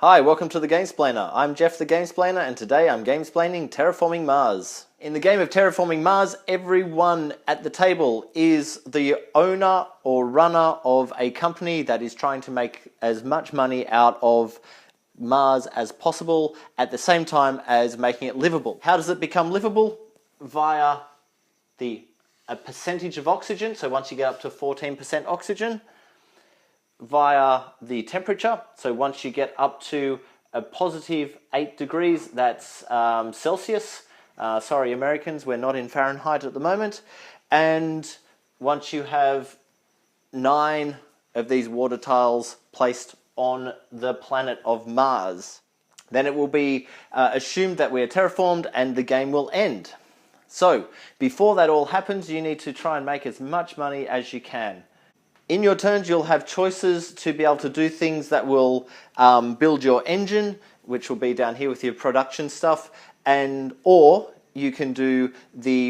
Hi, welcome to the Gamesplainer. I'm Jeff the Gamesplainer, and today I'm gamesplaining Terraforming Mars. In the game of Terraforming Mars, everyone at the table is the owner or runner of a company that is trying to make as much money out of Mars as possible at the same time as making it livable. How does it become livable? Via a percentage of oxygen, so once you get up to 14% oxygen, via the temperature, so once you get up to a positive 8 degrees, that's Celsius. Sorry Americans, we're not in Fahrenheit at the moment. And once you have 9 of these water tiles placed on the planet of Mars, then it will be assumed that we're terraformed and the game will end. So before that all happens, you need to try and make as much money as you can. In your turns, you'll have choices to be able to do things that will build your engine, which will be down here with your production stuff, or you can do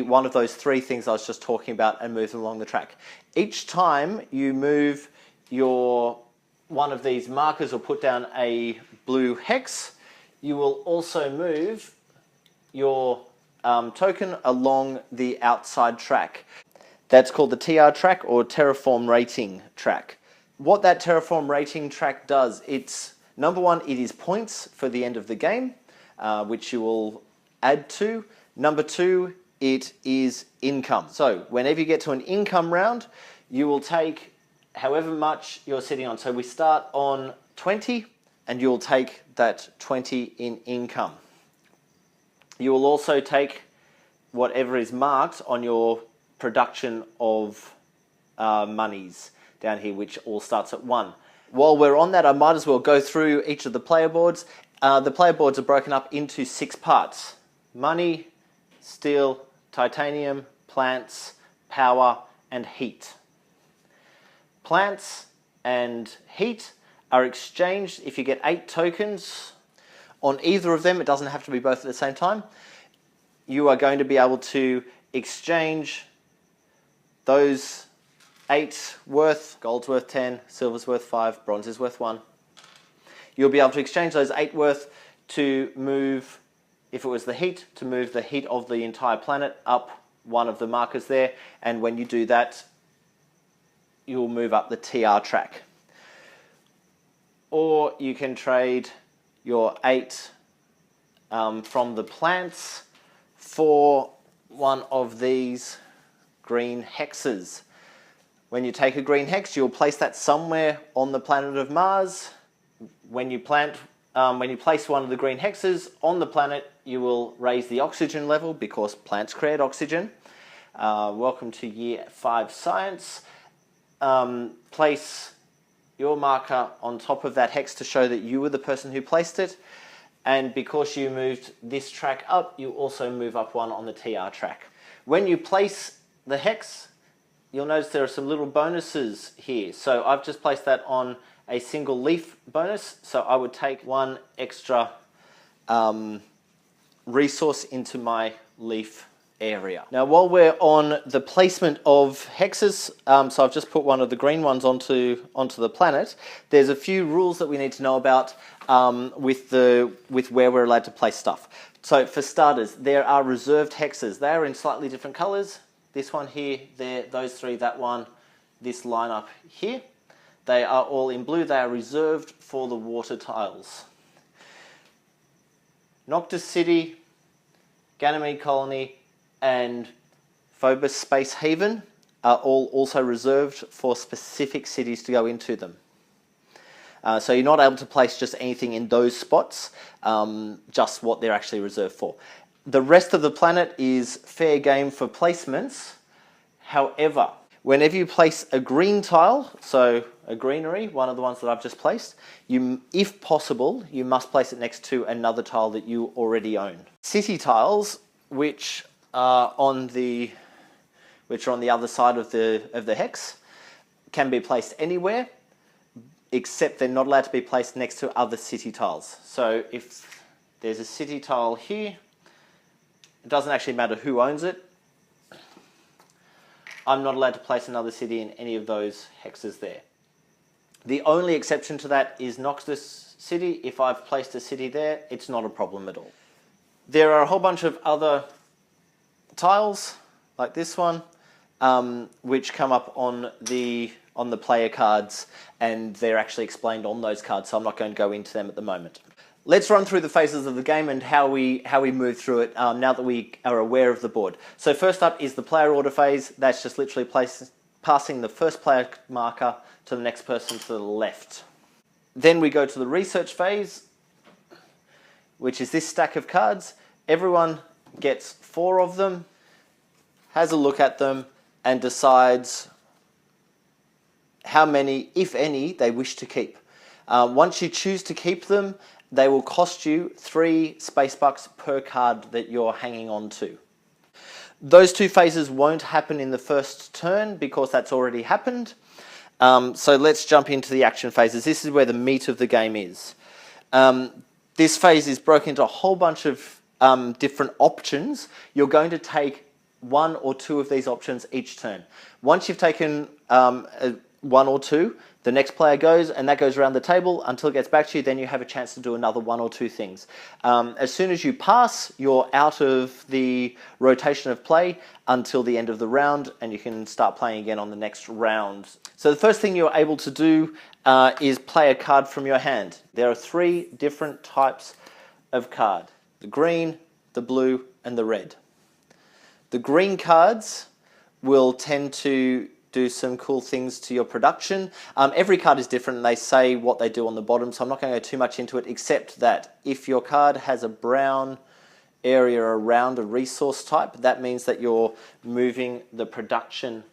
one of those 3 things I was just talking about and move them along the track. Each time you move one of these markers or put down a blue hex, you will also move your token along the outside track. That's called the TR track or Terraform Rating track. What that Terraform Rating track does, it's number 1, it is points for the end of the game, which you will add to. Number 2, it is income. So whenever you get to an income round, you will take however much you're sitting on. So we start on 20 and you'll take that 20 in income. You will also take whatever is marked on your production of monies down here, which all starts at 1. While we're on that, I might as well go through each of the player boards. The player boards are broken up into 6 parts: money, steel, titanium, plants, power, and heat. Plants and heat are exchanged if you get 8 tokens on either of them. It doesn't have to be both at the same time. You are going to be able to exchange those 8 worth, gold's worth 10, silver's worth 5, bronze is worth 1. You'll be able to exchange those 8 worth to move, if it was the heat, to move the heat of the entire planet up one of the markers there, and when you do that, you'll move up the TR track. Or you can trade your 8 from the plants for one of these green hexes. When you take a green hex, you'll place that somewhere on the planet of Mars. When you place one of the green hexes on the planet, you will raise the oxygen level because plants create oxygen. Welcome to year 5 science. Place your marker on top of that hex to show that you were the person who placed it. And because you moved this track up, you also move up one on the TR track. When you place the hex, you'll notice there are some little bonuses here. So I've just placed that on a single leaf bonus. So I would take 1 extra resource into my leaf area. Now while we're on the placement of hexes, so I've just put one of the green ones onto the planet. There's a few rules that we need to know about with where we're allowed to place stuff. So for starters, there are reserved hexes. They are in slightly different colors. This one here, there, those 3, that one, this line up here. They are all in blue. They are reserved for the water tiles. Noctis City, Ganymede Colony, and Phobos Space Haven are all also reserved for specific cities to go into them. So you're not able to place just anything in those spots, just what they're actually reserved for. The rest of the planet is fair game for placements. However, whenever you place a green tile, so a greenery, one of the ones that I've just placed, if possible, you must place it next to another tile that you already own. City tiles, which are on the other side of the hex, can be placed anywhere, except they're not allowed to be placed next to other city tiles. So if there's a city tile here, it doesn't actually matter who owns it. I'm not allowed to place another city in any of those hexes there. The only exception to that is Noctis city. If I've placed a city there, it's not a problem at all. There are a whole bunch of other tiles, like this one, which come up on the player cards, and they're actually explained on those cards, so I'm not going to go into them at the moment. Let's run through the phases of the game and how we move through it now that we are aware of the board. So first up is the player order phase. That's just literally passing the first player marker to the next person to the left. Then we go to the research phase, which is this stack of cards. Everyone gets 4 of them, has a look at them, and decides how many, if any, they wish to keep. Once you choose to keep them, they will cost you 3 space bucks per card that you're hanging on to. Those 2 phases won't happen in the first turn because that's already happened. So let's jump into the action phases. This is where the meat of the game is. This phase is broken into a whole bunch of different options. You're going to take 1 or 2 of these options each turn. Once you've taken 1 or 2, the next player goes, and that goes around the table until it gets back to you. Then you have a chance to do another 1 or 2 things. As soon as you pass, you're out of the rotation of play until the end of the round, and you can start playing again on the next round. So the first thing you're able to do is play a card from your hand. There are 3 different types of card: the green, the blue, and the red. The green cards will tend to do some cool things to your production. Every card is different, and they say what they do on the bottom, so I'm not going to go too much into it, except that if your card has a brown area around a resource type, that means that you're moving the production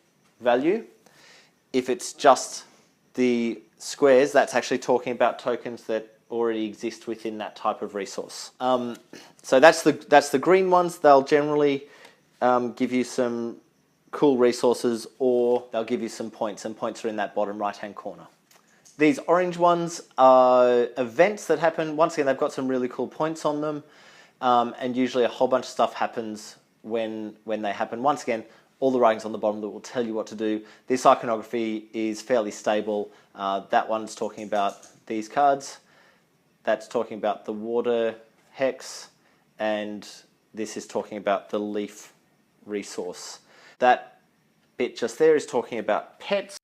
value. If it's just the squares, that's actually talking about tokens that already exist within that type of resource. So that's the green ones. They'll generally give you some cool resources, or they'll give you some points, and points are in that bottom right hand corner. These orange ones are events that happen. Once again, they've got some really cool points on them, and usually a whole bunch of stuff happens when they happen. Once again, all the writings on the bottom that will tell you what to do. This iconography is fairly stable. That one's talking about these cards. That's talking about the water hex, and this is talking about the leaf resource. That bit just there is talking about pets,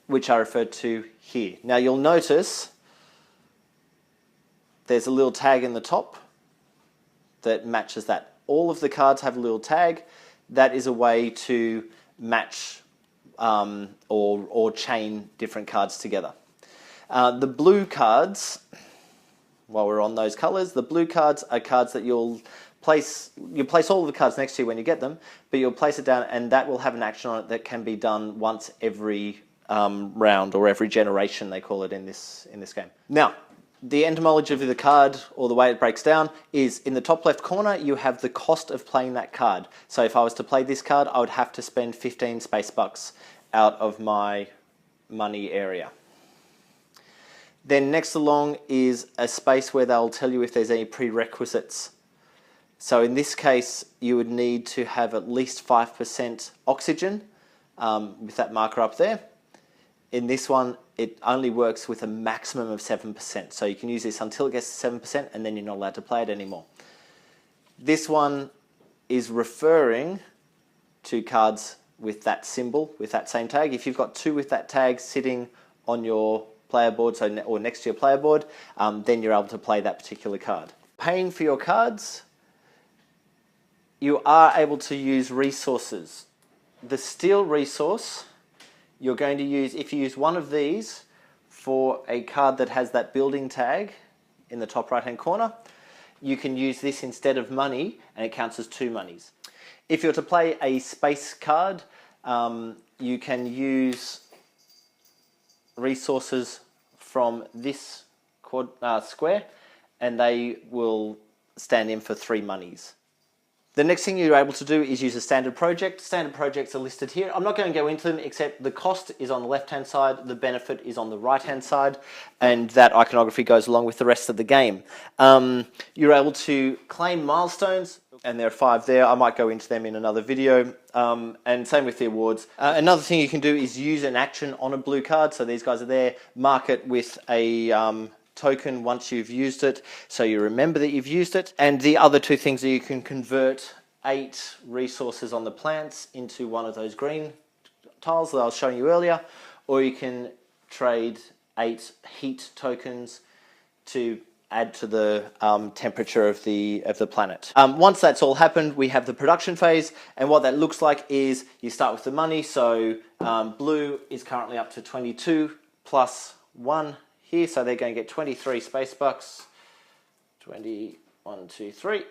which are referred to here. Now you'll notice there's a little tag in the top that matches that. All of the cards have a little tag. That is a way to match or chain different cards together. The blue cards, while we're on those colours, the blue cards are cards that you place all of the cards next to you when you get them, but you'll place it down, and that will have an action on it that can be done once every round, or every generation, they call it in this game. Now, the etymology of the card, or the way it breaks down, is in the top left corner you have the cost of playing that card. So if I was to play this card, I would have to spend 15 space bucks out of my money area. Then next along is a space where they'll tell you if there's any prerequisites. So in this case, you would need to have at least 5% oxygen with that marker up there. In this one, it only works with a maximum of 7%. So you can use this until it gets to 7%, and then you're not allowed to play it anymore. This one is referring to cards with that symbol, with that same tag. If you've got 2 with that tag sitting on your player board, or next to your player board, then you're able to play that particular card. Paying for your cards, you are able to use resources. The steel resource, you're going to use, if you use one of these for a card that has that building tag in the top right hand corner, you can use this instead of money, and it counts as 2 monies. If you're to play a space card, you can use resources from this square, and they will stand in for 3 monies. The next thing you're able to do is use a standard project. Standard projects are listed here. I'm not going to go into them, except the cost is on the left-hand side, the benefit is on the right-hand side, and that iconography goes along with the rest of the game. You're able to claim milestones, and there are 5 there. I might go into them in another video, and same with the awards. Another thing you can do is use an action on a blue card. So these guys are there. Mark it with a token once you've used it, so you remember that you've used it. And the other two things are you can convert 8 resources on the plants into one of those green tiles that I was showing you earlier, or you can trade 8 heat tokens to add to the temperature of the planet. Once that's all happened, we have the production phase, and what that looks like is you start with the money. So blue is currently up to 22 plus 1 here, so they're going to get 23 space bucks. 21, 2, 3.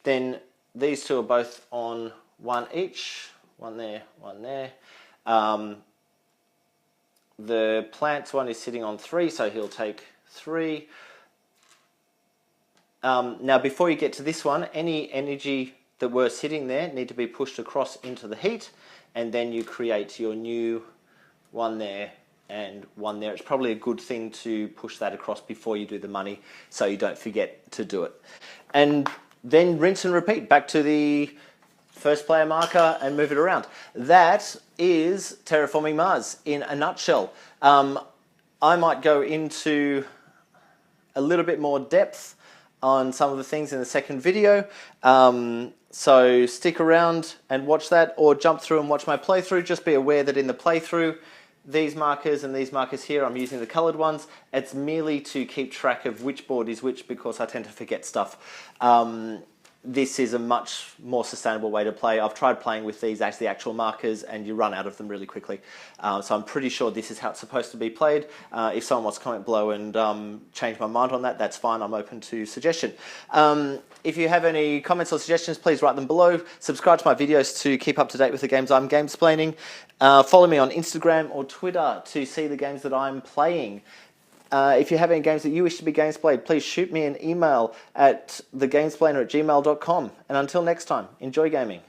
Then these two are both on 1 each. 1 there, 1 there. The plants one is sitting on 3, so he'll take 3. Now, before you get to this one, any energy that were sitting there need to be pushed across into the heat, and then you create your new 1 there and 1 there. It's probably a good thing to push that across before you do the money, so you don't forget to do it. And then rinse and repeat back to the first player marker and move it around. That is Terraforming Mars in a nutshell. I might go into a little bit more depth on some of the things in the second video, so stick around and watch that, or jump through and watch my playthrough. Just be aware that in the playthrough, these markers and these markers here, I'm using the coloured ones. It's merely to keep track of which board is which, because I tend to forget stuff. This is a much more sustainable way to play. I've tried playing with these as the actual markers, and you run out of them really quickly. So I'm pretty sure this is how it's supposed to be played. If someone wants to comment below and change my mind on that, that's fine. I'm open to suggestion. If you have any comments or suggestions, please write them below. Subscribe to my videos to keep up to date with the games I'm gamesplaining. Follow me on Instagram or Twitter to see the games that I'm playing. If you have any games that you wish to be gamesplayed, please shoot me an email at thegamesplainer@gmail.com. And until next time, enjoy gaming.